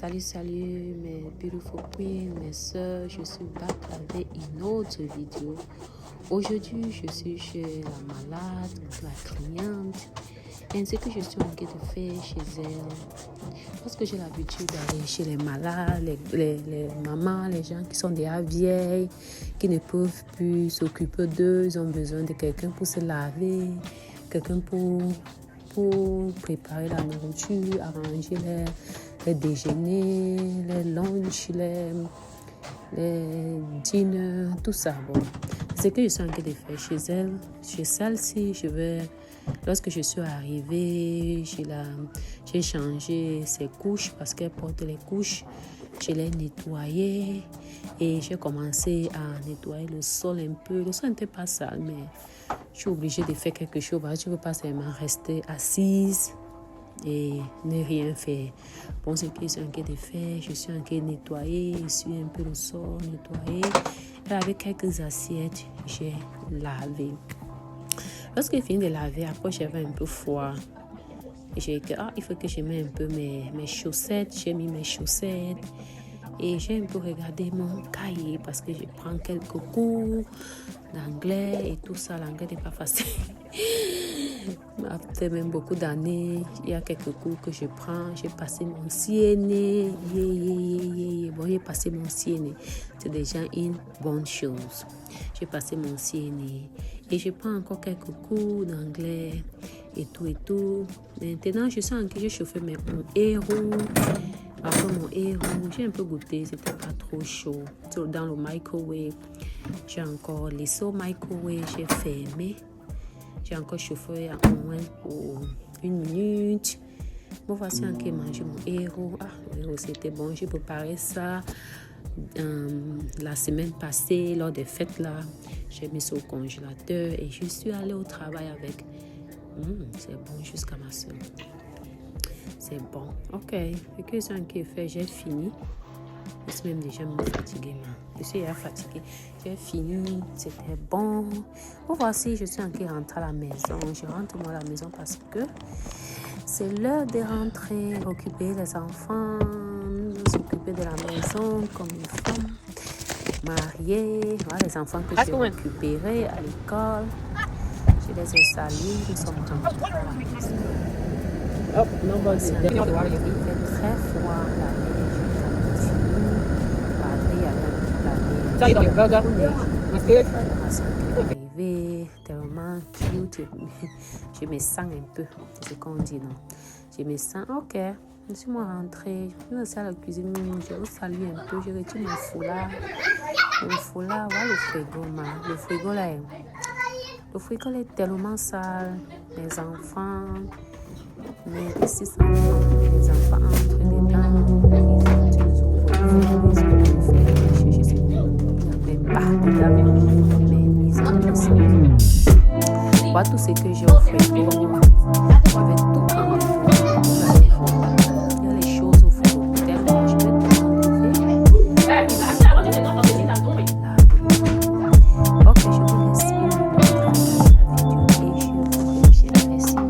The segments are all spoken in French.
Salut mes beautiful queens, mes soeurs, je suis back avec une autre vidéo. Aujourd'hui, je suis chez la malade, la cliente, et ce que je suis en train de faire chez elle. Parce que j'ai l'habitude d'aller chez les malades, les mamans, les gens qui sont déjà vieilles, qui ne peuvent plus s'occuper d'eux, ils ont besoin de quelqu'un pour se laver, quelqu'un pour préparer la nourriture, arranger les déjeuners, les lunchs, les dîners, tout ça. Bon, c'est ce que je suis en train de faire chez elle. Chez celle-ci, lorsque je suis arrivée, j'ai changé ses couches parce qu'elle porte les couches. Je l'ai nettoyé et j'ai commencé à nettoyer le sol un peu. Le sol n'était pas sale, mais je suis obligée de faire quelque chose parce que je ne veux pas seulement rester assise et ne rien faire. Bon, ce que je suis en train de faire, je suis en train de nettoyer, essuyer un peu le sol, nettoyer. Et avec quelques assiettes, j'ai lavé. Lorsque j'ai fini de laver, après j'avais un peu froid. J'ai dit, il faut que je mette un peu mes chaussettes. J'ai mis mes chaussettes. Et j'ai un peu regardé mon cahier parce que je prends quelques cours d'anglais et tout ça. L'anglais n'est pas facile. Après même beaucoup d'années, il y a quelques cours que je prends. J'ai passé mon CNE. Bon, j'ai passé mon CNE. C'est déjà une bonne chose. J'ai passé mon CNE. Et je prends encore quelques cours d'anglais et tout. Maintenant, je sens que j'ai chauffé mon héros. Après mon héros, j'ai un peu goûté, c'était pas trop chaud. Dans le microwave, j'ai encore laissé au microwave, j'ai fermé. J'ai encore chauffé à moins pour 1 minute. Bon, voici en train de manger mon héros. Le héros, c'était bon. J'ai préparé ça la semaine passée, lors des fêtes là. J'ai mis ça au congélateur et je suis allée au travail avec. C'est bon jusqu'à ma soeur. C'est bon. Ok. Ce que c'est qui fait, j'ai fini. Je suis même déjà fatiguée. Je suis déjà fatiguée. J'ai fini. C'était bon. Bon, voici, je suis en train de rentrer à la maison. Je rentre moi à la maison parce que c'est l'heure de rentrer, occuper les enfants, s'occuper de la maison comme une femme mariée. Voilà les enfants que j'ai récupérés à l'école. Je les ai salués. Nous sommes rentrés à la maison. Il fait très froid, la neige continue. Après, il y avait un peu de la neige. Arrivé, tellement cute. Je me sens un peu, c'est ce qu'on dit, non? Je me sens, ok. Je suis rentrée, je suis à la cuisine, je vous salue un peu, je retire mon foulard. Le foulard, voilà le frigo, le frigo là, le frigo est tellement sale. Les enfants. Mais ici, ça les enfants entrent dedans, ils ouvrent je sais pas dedans, mais ils entrent ici. Voilà tout ce que j'ai au frigo. Je vais tout enlever. Il y a les choses au frigo. Tellement je vais tout enlever. Ok, je vous laisse une minute de la vidéo et je vous remercie.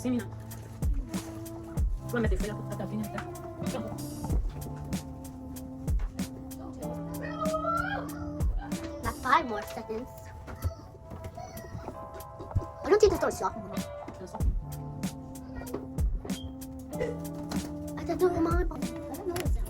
C'est mignon. Tu vas mettre tes feuilles à ta vigne. Like 5 more seconds. I don't think the story's off. I don't know my. I don't know what's up?